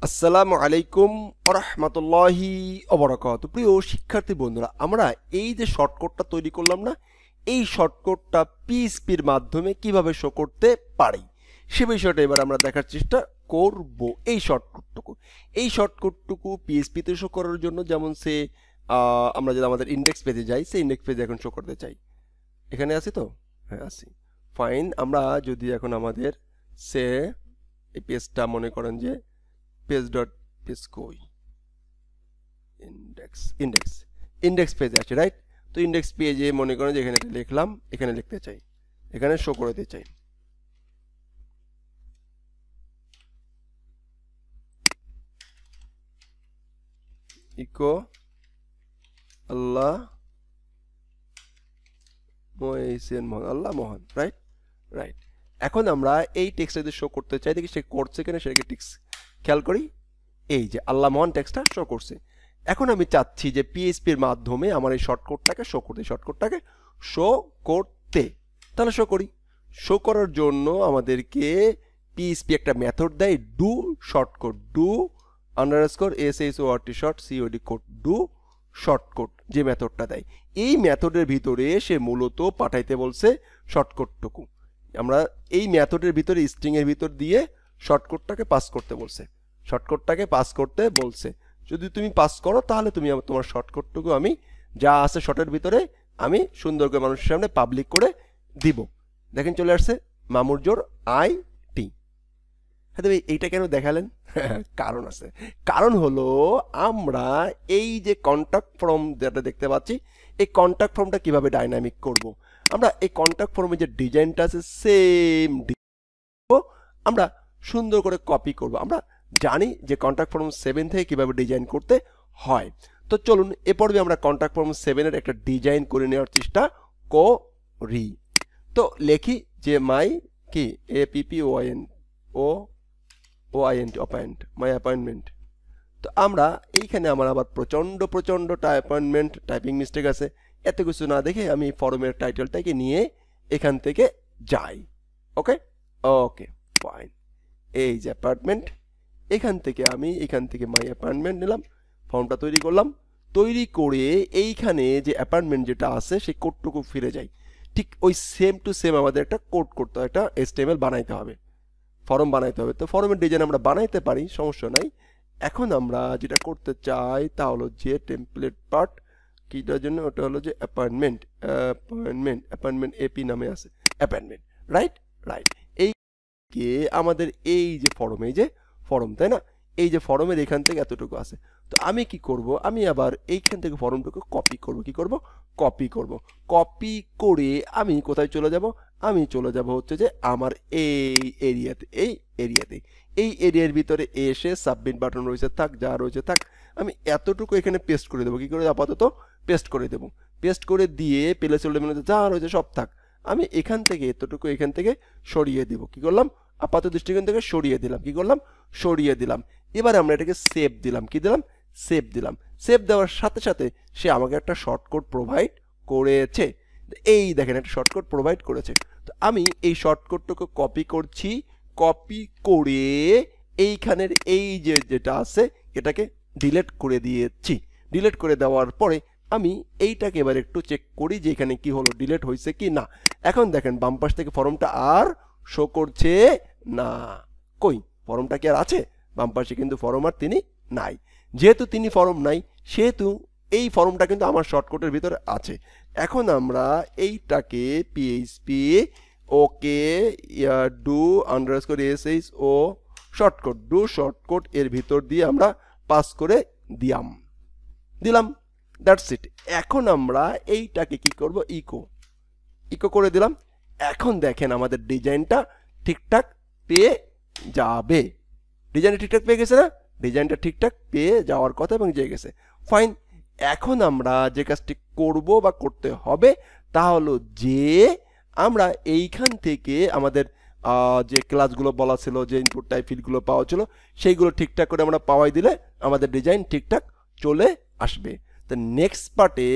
আসসালামু আলাইকুম ওরহমতুল্লাহি ওবরাকাতুহু। প্রিয় শিক্ষার্থী বন্ধুরা, আমরা এই যে শর্টকাটটা তৈরি করলাম না, এই শর্টকাটটা পিএইচপির মাধ্যমে কিভাবে শো করতে পারি সে বিষয়টা এবার আমরা দেখার চেষ্টা করব। এই শর্টকাটটুকু পিএইচপিতে শো করার জন্য, যেমন আমরা যদি আমাদের ইন্ডেক্স পেজে যাই, সেই ইন্ডেক্স পেজে এখন শো করতে চাই। এখানে আছি তো? হ্যাঁ আছি। ফাইন। আমরা যদি এখন আমাদের সে এই পেজটা মনে করেন যে পেজ কই, ইন্ডেক্স পেজে আছে, রাইট? তো ইন্ডেক্স পেজে মনে করেন যে এখানে লিখলাম, এখানে লিখতে চাই, এখানে শো করতে চাই। ইকো আল্লাহ মোহান, আল্লাহ মোহান, রাইট রাইট। এখন আমরা এই টেক্সটটা যদি শো করতে চাই, দেখি সে করছে কিনা, সেটাকে টেক্সট খেয়াল করি। এই যে আল্লাহ মোহান টেক্সটটা শো করছে। এখন আমি চাচ্ছি যে পিএইচপির মাধ্যমে আমার এই শর্টকাটটাকে শো করতে, তাহলে শো করি। শো করার জন্য আমাদেরকে পিএইচপি একটা মেথড দেয়, do shortcut, do underscore short short cod code, do shortcut যে মেথডটা দেয়। এই মেথডের ভিতরে সে মূলত পাঠাইতে বলছে শর্টকাটটুকু। আমরা এই মেথডের ভিতরে স্ট্রিং এর ভিতর দিয়ে শর্টকাটটাকে পাস করতে বলছে। যদি তুমি পাস করো তাহলে তুমি তোমার শর্টকাটটুকু আমি যা আছে শর্টের ভিতরে আমি সুন্দর করে মানুষের সামনে পাবলিক করে দিব। দেখেন চলে আসছে মামুরজোর আইটি। হ্যাঁ, তবে এইটা কেন দেখালেন? কারণ আছে। কারণ হলো আমরা এই যে কন্ট্যাক্ট ফর্ম যেটা দেখতে পাচ্ছি, এই কন্ট্যাক্ট ফর্মটা কিভাবে ডাইনামিক করব। আমরা এই কন্ট্যাক্ট ফর্মের যে ডিজাইনটা আছে সেম আমরা সুন্দর করে কপি করব। আমরা জানি যে কন্ট্যাক্ট ফর্ম 7 থেকে কিভাবে ডিজাইন করতে হয়। তো চলুন এ পর্বে আমরা কন্ট্যাক্ট ফর্ম 7 এর একটা ডিজাইন করে নেওয়ার চেষ্টা করি। তো লেখি যে মাই কি অ্যাপয়েন্ট মাই অ্যাপয়েন্টমেন্ট। তো আমরা এইখানে আমার আবার প্রচন্ড অ্যাপয়েন্টমেন্ট টাইপিং মিস্টেক আছে। এত কিছু না দেখে আমি ফর্মের টাইটেলটাকে নিয়ে এখান থেকে যাই। ওকে ওকে ফাইন। এই যে অ্যাপার্টমেন্ট, এখান থেকে মাই অ্যাপার্টমেন্ট নিলাম, ফর্মটা তৈরি করলাম। তৈরি করে এইখানে যে অ্যাপার্টমেন্ট যেটা আছে সেই কোডটুকু ফিরে যাই। ঠিক ওই সেম টু সেম আমাদের একটা কোড করতে হবে, একটা HTML বানাইতে হবে, ফর্ম বানাইতে হবে। তো ফর্মের ডিজাইন আমরা বানাইতে পারি, সমস্যা নাই। এখন আমরা যেটা করতে চাই তা হলো যে টেমপ্লেট পার্ট কিটার জন্য, ওটা হলো যে অ্যাপয়েন্টমেন্ট এপি নামে আছে, অ্যাপয়েন্টমেন্ট, রাইট। এই কে আমাদের এই যে ফর্ম, তাই না? এই যে ফর্মের এখান থেকে এতটুকু আছে। তো আমি কি করব, আমি আবার এইখান থেকে ফর্মটুকু কপি করব। কপি করে আমি কোথায় চলে যাব? আমি চলে যাব হচ্ছে যে আমার এই এরিয়ার ভিতরে এসে সাবমিট বাটন রয়েছে থাক, যা রয়েছে থাক, আমি এতটুকু এখানে পেস্ট করে দেবো। কি করে? আপাতত পেস্ট করে দেবো। পেস্ট করে দিয়ে প্লেস হোল্ডার মেনুতে যা রয়েছে সব থাক, আমি এখান থেকে এতটুকু এখান থেকে সরিয়ে দিব। কি করলাম? আপাত দৃষ্টিকোণ থেকে সরিয়ে দিলাম। কি করলাম? সরিয়ে দিলাম। এবার আমরা এটাকে সেভ দিলাম। কি দিলাম? সেভ দিলাম। সেভ দেওয়ার সাথে সাথে সে আমাকে একটা শর্টকাট প্রোভাইড করেছে। এই দেখেন, একটা শর্টকাট প্রোভাইড করেছে। তো আমি এই শর্টকাটটাকে কপি করছি, কপি করে এইখানের এই যেটা আছে এটাকে ডিলিট করে দিয়েছি। ডিলিট করে দেওয়ার পরে আমি এইটাকে এবার একটু চেক করি যে এখানে কি হলো, ডিলিট হয়েছে কি না। এখন দেখেন বাম পাশ থেকে ফর্মটা আর শো করছে না। কই, ফর্মটা কি আর আছে? বাম পাশে কিন্তু ফর্ম আর তিনি নাই। যেহেতু তিনি ফর্ম নাই, সেহেতু এই ফর্মটা কিন্তু আমার শর্টকাটের ভিতরে আছে। এখন আমরা এইটাকে পিএইচপি ওকে ডু আন্ডারস্কোর ও শর্টকাট এর ভিতর দিয়ে আমরা পাস করে দিলাম। That's it. এখন আমরা এইটাকে কি করব? ইকো করে দিলাম। এখন দেখেন আমাদের ডিজাইনটা ঠিকঠাক পেয়ে যাবে। ডিজাইনটা ঠিকঠাক পেয়ে গেছে না? ডিজাইনটা ঠিকঠাক পেয়ে যাওয়ার কথা এবং যেয়ে গেছে। ফাইন। এখন আমরা যে কাজটি করব বা করতে হবে তা হলো যে আমরা এইখান থেকে আমাদের যে ক্লাসগুলো বলা ছিল, যে ইনপুট টাইপ ফিল্ডগুলো পাওয়া ছিল, সেইগুলো ঠিকঠাক করে আমরা পাওয়াই দিলে আমাদের ডিজাইন ঠিকঠাক চলে আসবে। তো নেক্সট পার্টে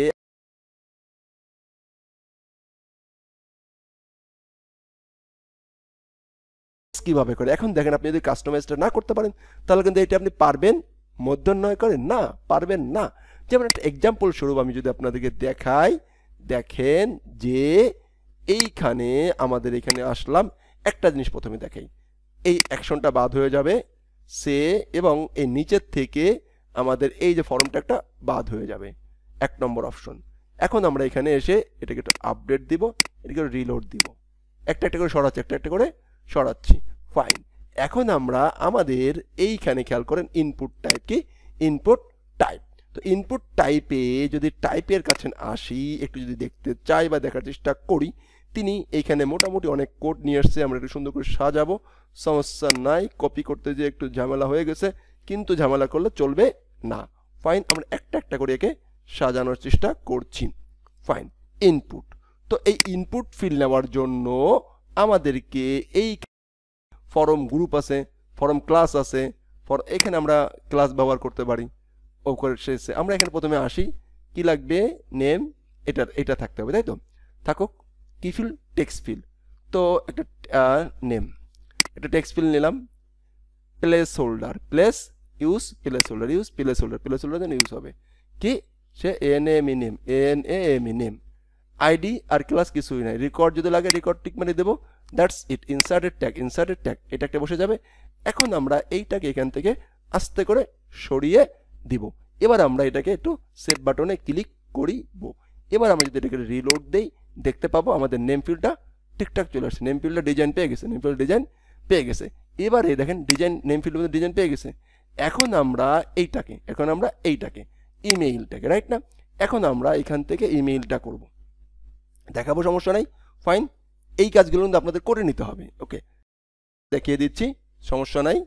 কিভাবে করে। এখন দেখেন আপনি যদি কাস্টমাইজটা না করতে পারেন তাহলে কিন্তু এটা আপনি পারবেন মধ্যনয় করেন না, পারবেন না। যেমন একটা এক্সাম্পল স্বরূপ আমি যদি আপনাদেরকে দেখাই, দেখেন যে এইখানে আমাদের এখানে আসলাম, একটা জিনিস প্রথমে দেখাই, এই অ্যাকশনটা বাদ হয়ে যাবে সে, এবং এই নিচের থেকে আমাদের এই যে ফর্মটা একটা বাদ হয়ে যাবে, 1 নম্বর অপশন। এখন আমরা এখানে এসে এটাকে একটু আপডেট দিব, এটাকে রিলোড দিব, একটা একটা করে সরাচ্ছি, একটা একটা করে সরাচ্ছি। ফাইন। এখন আমরা আমাদের এইখানে খেয়াল করেন ইনপুট টাইপ কি, ইনপুট টাইপ। তো ইনপুট টাইপে যদি টাইপের কাছে আসি, একটু যদি দেখতে চাই বা দেখার চেষ্টা করি, তিনি এইখানে মোটামুটি অনেক কোড নিয়ে আসছে, আমরা একটু সুন্দর করে সাজাবো, সমস্যা নাই। কপি করতে যে একটু ঝামেলা হয়ে গেছে, কিন্তু ঝামেলা করলে চলবে না। ফাইন, আমরা একটা একটা করে একে সাজানোর চেষ্টা করছি। Fine, input. তো এই ইনপুট ফিল্ড নেওয়ার জন্য আমাদেরকে এই ফরম গ্রুপ আছে, ফরম ক্লাস আছে, এখানে আমরা ক্লাস ব্যবহার করতে পারি। শেষে আমরা এখানে প্রথমে আসি, কি লাগবে, নেম, এটা থাকতে হবে, তাই তো, থাকুক। কি ফিল্ড, টেক্সট ফিল্ড। তো একটা নেম, একটা টেক্সট ফিল্ড নিলাম, place holder, place use place holder, use place holder, place holder যেন ইউজ হবে কি, সে এনএমই নেম, এনএমই নেম। আইডি আর ক্লাস কিছুই নাই। রেকর্ড যদি লাগে রেকর্ড টিক মানে দেবো, that's it. Inserted tag, inserted tag, এটা একটা বসে যাবে। এখন আমরা এইটাকে এখান থেকে আস্তে করে সরিয়ে দিব। এবার আমরা এটাকে একটু সেভ বাটনে ক্লিক করিব। এবার আমরা যদি এটাকে রিলোড দেই, দেখতে পাবো আমাদের নেম ফিল্ডটা ঠিকঠাক চলে আসছে, নেম ফিল্ডটা ডিজাইন পেয়ে গেছে, নেম ফিল্ড ডিজাইন পেয়ে গেছে। এবারে দেখেন ডিজাইন, নেম ফিল্ড মধ্যে ডিজাইন পেয়ে গেছে। এখন আমরা এইটাকে ইমেইলটাকে, রাইট না, এখন আমরা এখান থেকে ইমেইলটা করব, দেখাবো, সমস্যা নাই। ফাইন, এই কাজগুলো কিন্তু আপনাদের করে নিতে হবে। ওকে, দেখিয়ে দিচ্ছি, সমস্যা নাই।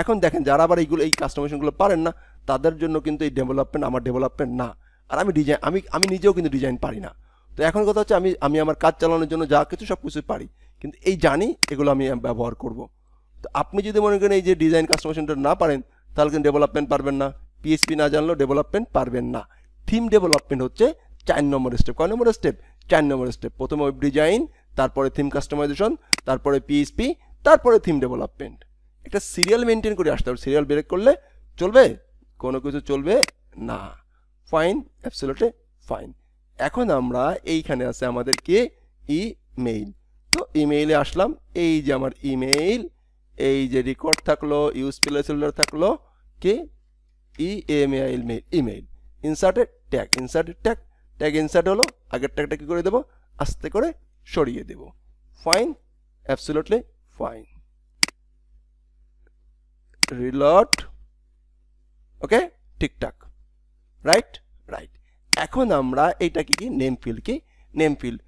এখন দেখেন যারা আবার এই কাস্টমাইজেশনগুলো পারেন না, তাদের জন্য কিন্তু এই ডেভেলপমেন্ট আমার ডেভেলপমেন্ট না। আর আমি ডিজাইন, আমি নিজেও কিন্তু ডিজাইন পারি না। তো এখন কথা হচ্ছে আমি আমার কাজ চালানোর জন্য যা কিছু সব কিছু পারি, কিন্তু এই জানি এগুলো আমি ব্যবহার করব। তো আপনি যদি মনে করেন এই যে ডিজাইন কাস্টমাইজেশনটা না পারেন, তাহলে কিন্তু ডেভেলপমেন্ট পারবেন না। পিএইচপি না জানলেও ডেভেলপমেন্ট পারবেন না। থিম ডেভেলপমেন্ট হচ্ছে 4 নম্বর স্টেপ। কয় নম্বর স্টেপ? 4 নম্বর স্টেপ। প্রথমে ওয়েব ডিজাইন, তারপরে থিম কাস্টমাইজেশন, তারপরে পিএইচপি, তারপরে থিম ডেভেলপমেন্ট। একটা সিরিয়াল মেনটেন করে আসতে হবে। সিরিয়াল ব্রেক করলে চলবে? কোনো কিছু চলবে না। Fine, absolutely fine. এখন আমরা এইখানে আছে আমাদের কি, ইমেইল। তো ইমেইলে আসলাম, এই যে আমার ইমেইল, এই যে রেকর্ড থাকলো, ইউজ প্লেস হোল্ডার থাকলো, কি email, email, inserted tag, inserted tag, tag insert হলো, আগের ট্যাগটা কি করে দেবো, আস্তে করে সরিয়ে দেব। Fine, absolutely fine. Reload, okay, ঠিকঠাক, রাইট, রাইট। এখন আমরা এইটাকে কি, নেম ফিল্ড, কি নেম ফিল্ড,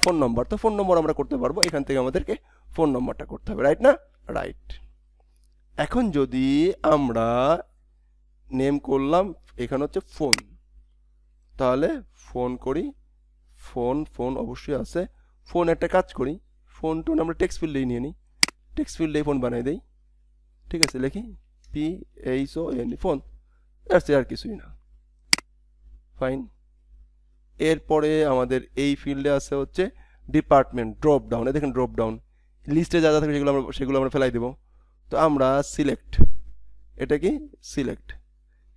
ফোন নম্বর। তো ফোন নম্বর আমরা করতে পারবো, এখান থেকে আমাদেরকে ফোন নম্বরটা করতে হবে, রাইট না, রাইট। এখন যদি আমরা নেম করলাম, এখানে হচ্ছে ফোন, তাহলে ফোন করি, ফোন অবশ্যই আছে। ফোন একটা কাজ করি, ফোন টোন আমরা টেক্সট ফিল্ডেই নিয়ে নিই, টেক্সট ফিল্ডেই ফোন বানাই দেই, ঠিক আছে, লিখি PHON, ফোন, আর কিছুই না। ফাইন। এরপরে আমাদের এই ফিল্ডে আছে হচ্ছে ডিপার্টমেন্ট, ড্রপ ডাউন। দেখেন ড্রপ ডাউন লিস্টে যা যা থাকে সেগুলো আমরা ফেলাই দেবো। তো আমরা সিলেক্ট, এটা কি সিলেক্ট,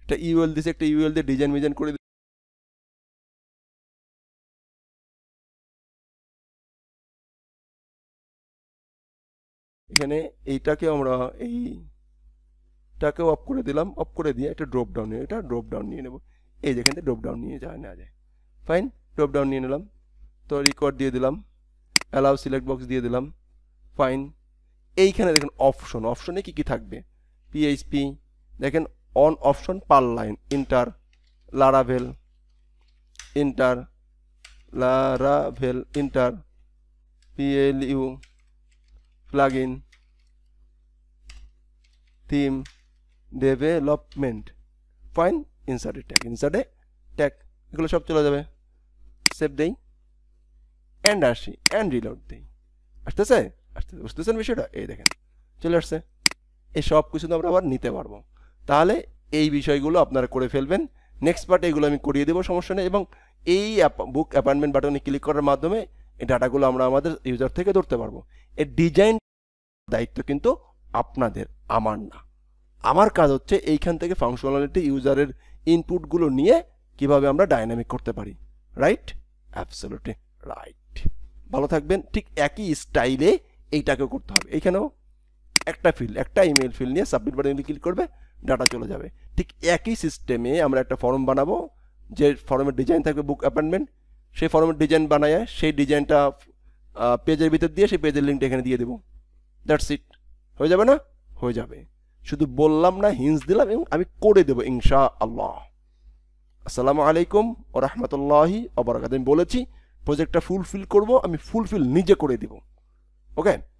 এটা ইউএল দিছে, একটা ইউএল দিয়ে ডিজাইন মিজাইন করে এখানে এইটাকে আমরা এইটাকেও অফ করে দিলাম, অফ করে দিয়ে একটা ড্রপ ডাউন নিয়ে, এটা ড্রপ ডাউন নিয়ে নেব। এই যেখান থেকে ড্রপ ডাউন নিয়ে নেওয়া যায়। ফাইন, ড্রপ ডাউন নিয়ে নিলাম। তো রেকর্ড দিয়ে দিলাম, অ্যালাউ সিলেক্ট বক্স দিয়ে দিলাম। ফাইন। এইখানে দেখেন অপশন, অপশনে কি কি থাকবে, পিএইচপি, দেখেন on option per line, enter, Laravel, enter, Laravel, enter, PLU, plugin, theme, development. Fine, ইনসার্টে ট্যাগ, ইনসার্টে ট্যাগ, এগুলো সব চলে যাবে। সেভ দেই, অ্যান্ড আসি, অ্যান্ড রিলোড দিই। আসতেছে, বুঝতেছেন বিষয়টা? এই দেখেন চলে আসছে। এই সব কিছু তো আমরা আবার নিতে পারবো। তাহলে এই বিষয়গুলো আপনারা করে ফেলবেন। নেক্সট পার্টে এগুলো আমি করিয়ে দেবো, সমস্যা নেই। এবং এই বুক অ্যাপয়েন্টমেন্ট বাটনে ক্লিক করার মাধ্যমে এই ডাটাগুলো আমরা আমাদের ইউজার থেকে ধরতে পারবো। এই ডিজাইন দায়িত্ব কিন্তু আপনাদের, আমার না। আমার কাজ হচ্ছে এইখান থেকে ফাংশনালিটি ইউজারের ইনপুটগুলো নিয়ে কিভাবে আমরা ডাইনামিক করতে পারি। রাইট? Absolutely right. ভালো থাকবেন। ঠিক একই স্টাইলে এইটাকেও করতে হবে। এইখানেও একটা ফিল্ড, একটা ইমেল ফিল্ড নিয়ে সাবমিট বাটনে ক্লিক করবে, ডাটা চলে যাবে। ঠিক একই সিস্টেমে আমরা একটা ফর্ম বানাবো, যে ফর্মের ডিজাইন থাকবে বুক অ্যাপয়েন্টমেন্ট, সেই ফর্মের ডিজাইন বানায় সেই ডিজাইনটা পেজের ভিতর দিয়ে সেই পেজের লিঙ্কটা এখানে দিয়ে দেবো। That's it. হয়ে যাবে না? হয়ে যাবে। শুধু বললাম না, হিন্স দিলাম এবং আমি করে দেবো ইনশাআল্লাহ। আসসালামু আলাইকুম ও রহমতুল্লাহি ওয়া বারাকাতুহু। আমি বলেছি প্রজেক্টটা ফুলফিল করব, আমি ফুলফিল নিজে করে দিব। ওকে।